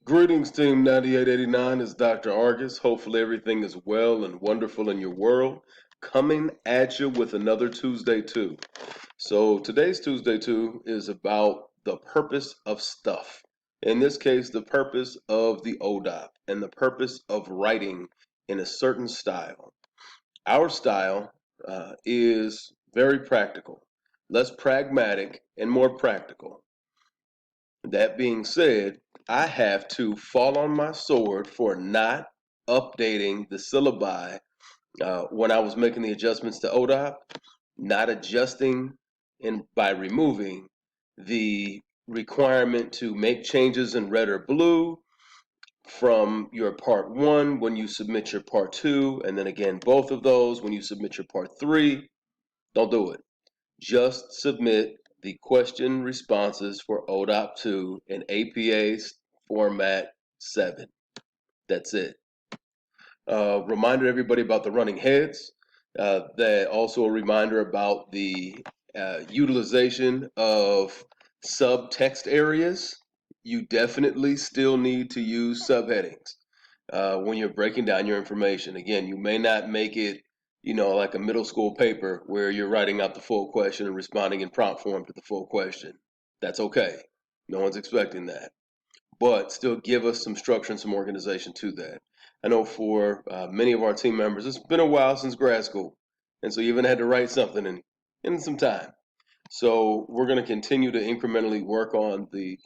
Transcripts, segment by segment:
Greetings, Team 9889. It's Dr. Argus. Hopefully, everything is well and wonderful in your world. Coming at you with another Tuesday 2. So, today's Tuesday 2 is about the purpose of stuff. In this case, the purpose of the ODOP and the purpose of writing in a certain style. Our style is very practical, less pragmatic and more practical. That being said, I have to fall on my sword for not updating the syllabi when I was making the adjustments to ODOP, not adjusting and by removing the requirement to make changes in red or blue from your part one when you submit your part two, and then again, both of those when you submit your part three. Don't do it. Just submit the question responses for ODOP 2 in APA format 7. That's it. Reminder everybody about the running heads. That also a reminder about the utilization of subtext areas. You definitely still need to use subheadings when you're breaking down your information. Again, you may not make it, like a middle school paper where you're writing out the full question and responding in prompt form to the full question. That's okay. No one's expecting that. But still give us some structure and some organization to that. I know for many of our team members, it's been a while since grad school. And so you even had to write something in some time. So we're going to continue to incrementally work on the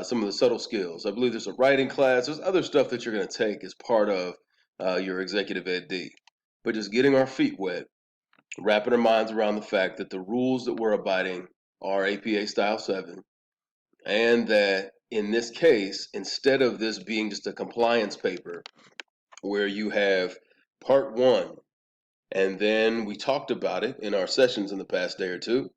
some of the subtle skills. I believe there's a writing class. There's other stuff that you're going to take as part of your executive ed D. But just getting our feet wet, wrapping our minds around the fact that the rules that we're abiding are APA Style 7, and that in this case, instead of this being just a compliance paper where you have part one, and then we talked about it in our sessions in the past day or two,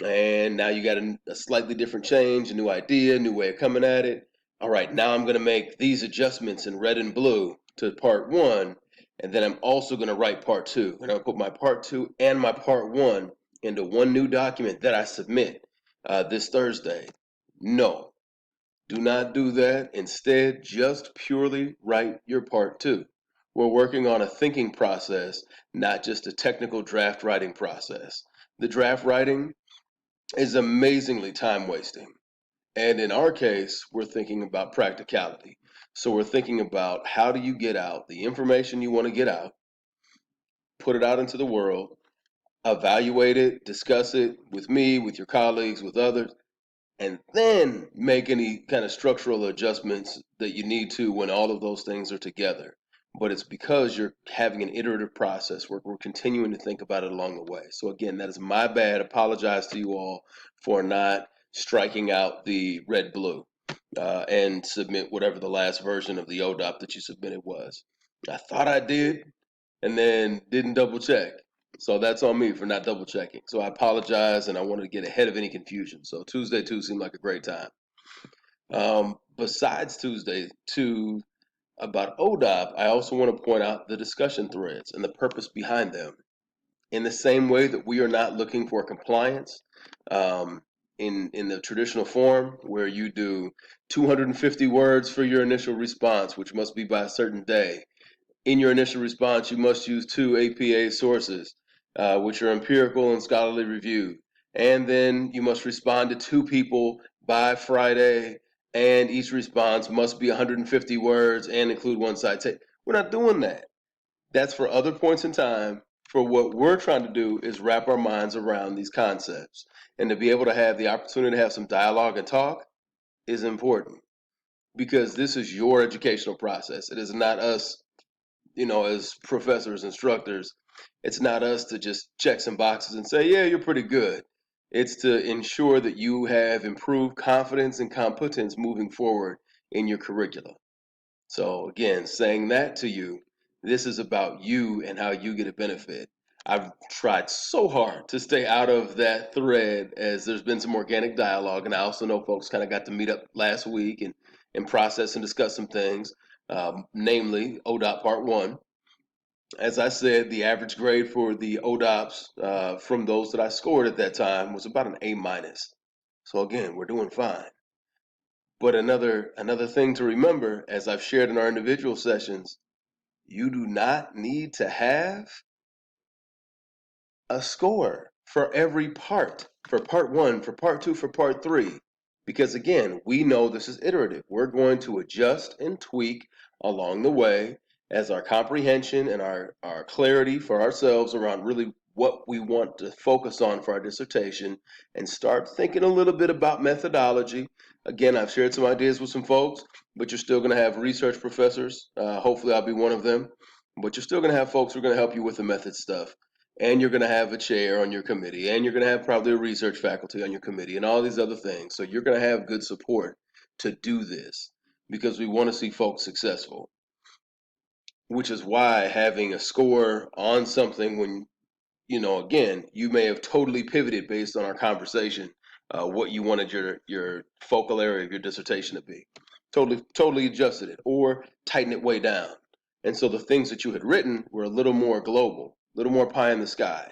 and now you got a slightly different change, a new idea, new way of coming at it. All right, now I'm going to make these adjustments in red and blue to part one, and then I'm also going to write part two. And I'll put my part two and my part one into one new document that I submit this Thursday. No, do not do that. Instead, just purely write your part two. We're working on a thinking process, not just a technical draft writing process. The draft writing is amazingly time wasting. And in our case, we're thinking about practicality. So we're thinking about how do you get out the information you want to get out, put it out into the world, evaluate it, discuss it with me, with your colleagues, with others, and then make any kind of structural adjustments that you need to when all of those things are together. But it's because you're having an iterative process where we're continuing to think about it along the way. So again, that is my bad. Apologize to you all for not striking out the red blue and submit whatever the last version of the ODOP that you submitted was. I thought I did and then didn't double check. So that's on me for not double checking. So I apologize, and I wanted to get ahead of any confusion. So Tuesday 2 seemed like a great time. Besides Tuesday 2 about ODOP, I also want to point out the discussion threads and the purpose behind them. In the same way that we are not looking for compliance in the traditional form where you do 250 words for your initial response, which must be by a certain day. In your initial response, you must use 2 APA sources, which are empirical and scholarly reviewed. And then you must respond to 2 people by Friday, and each response must be 150 words and include 1 citation. We're not doing that. That's for other points in time. For what we're trying to do is wrap our minds around these concepts. And to be able to have the opportunity to have some dialogue and talk is important because this is your educational process. It is not us, as professors, instructors. It's not us to just check some boxes and say, yeah, you're pretty good. It's to ensure that you have improved confidence and competence moving forward in your curriculum. So again, saying that to you, this is about you and how you get a benefit. I've tried so hard to stay out of that thread as there's been some organic dialogue, and I also know folks kind of got to meet up last week and process and discuss some things, namely ODOT Part 1. As I said, the average grade for the ODOPs from those that I scored at that time was about an A minus. So again, we're doing fine. But another thing to remember, as I've shared in our individual sessions, you do not need to have a score for every part, for part one, for part two, for part three. Because again, we know this is iterative. We're going to adjust and tweak along the way as our comprehension and our clarity for ourselves around really what we want to focus on for our dissertation and start thinking a little bit about methodology. Again, I've shared some ideas with some folks, but you're still going to have research professors. Hopefully, I'll be one of them. But you're still going to have folks who are going to help you with the method stuff, and you're going to have a chair on your committee, and you're going to have probably a research faculty on your committee, and all these other things. So you're going to have good support to do this because we want to see folks successful, which is why having a score on something when, again, you may have totally pivoted based on our conversation, what you wanted your focal area of your dissertation to be. Totally adjusted it or tighten it way down. And so the things that you had written were a little more global, a little more pie in the sky.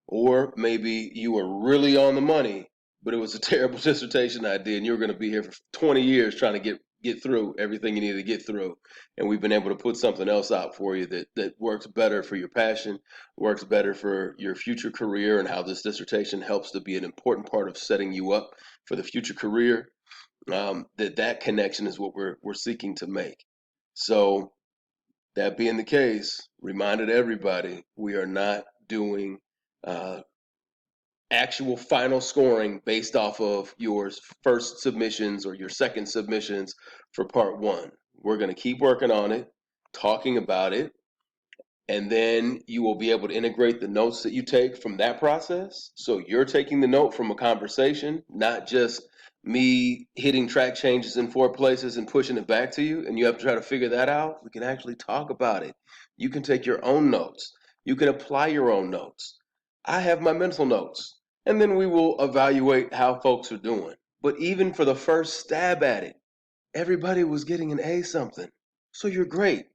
Or maybe you were really on the money, but it was a terrible dissertation idea, and you were going to be here for 20 years trying to get through everything you needed to get through. And we've been able to put something else out for you that works better for your passion, works better for your future career, and how this dissertation helps to be an important part of setting you up for the future career. That connection is what we're seeking to make. So that being the case, reminded everybody, we are not doing uh, actual final scoring based off of your first submissions or your second submissions for part one. We're going to keep working on it, talking about it, and then you will be able to integrate the notes that you take from that process. So you're taking the note from a conversation, not just me hitting track changes in four places and pushing it back to you, and you have to try to figure that out. We can actually talk about it. You can take your own notes. You can apply your own notes. I have my mental notes, and then we will evaluate how folks are doing. But even for the first stab at it, everybody was getting an A something. So you're great.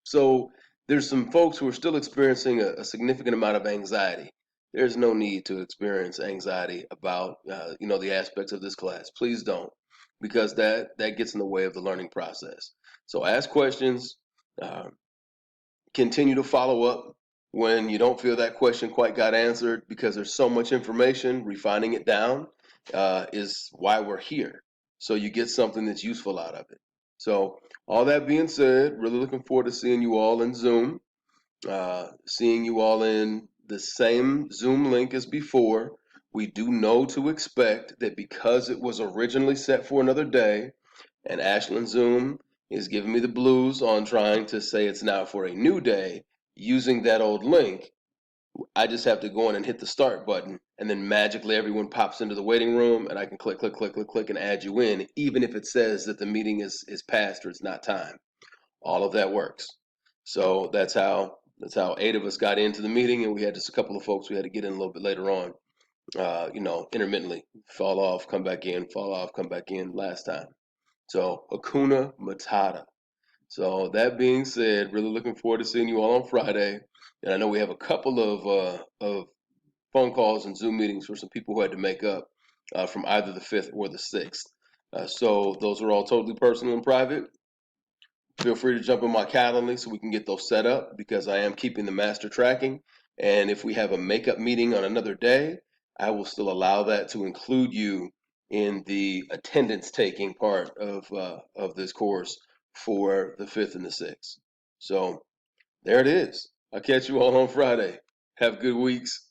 So there's some folks who are still experiencing a significant amount of anxiety. There's no need to experience anxiety about the aspects of this class. Please don't, because that gets in the way of the learning process. So ask questions, uh, continue to follow up when you don't feel that question quite got answered, because there's so much information. Refining it down is why we're here. So you get something that's useful out of it. So all that being said, really looking forward to seeing you all in Zoom, seeing you all in the same Zoom link as before. We do know to expect that because it was originally set for another day, and Ashland Zoom is giving me the blues on trying to say it's now for a new day using that old link. I just have to go in and hit the start button, and then magically everyone pops into the waiting room, and I can click, click, click, click, click, and add you in, even if it says that the meeting is past or it's not time. All of that works. So that's how 8 of us got into the meeting, and we had just a couple of folks we had to get in a little bit later on. Intermittently fall off, come back in, fall off, come back in last time. So Hakuna Matata. So that being said, really looking forward to seeing you all on Friday. And I know we have a couple of phone calls and Zoom meetings for some people who had to make up from either the 5th or the 6th. So those are all totally personal and private. Feel free to jump on my Calendly so we can get those set up, because I am keeping the master tracking. And if we have a makeup meeting on another day, I will still allow that to include you in the attendance taking part of this course for the 5th and the 6th. So there it is. I'll catch you all on Friday. Have good weeks.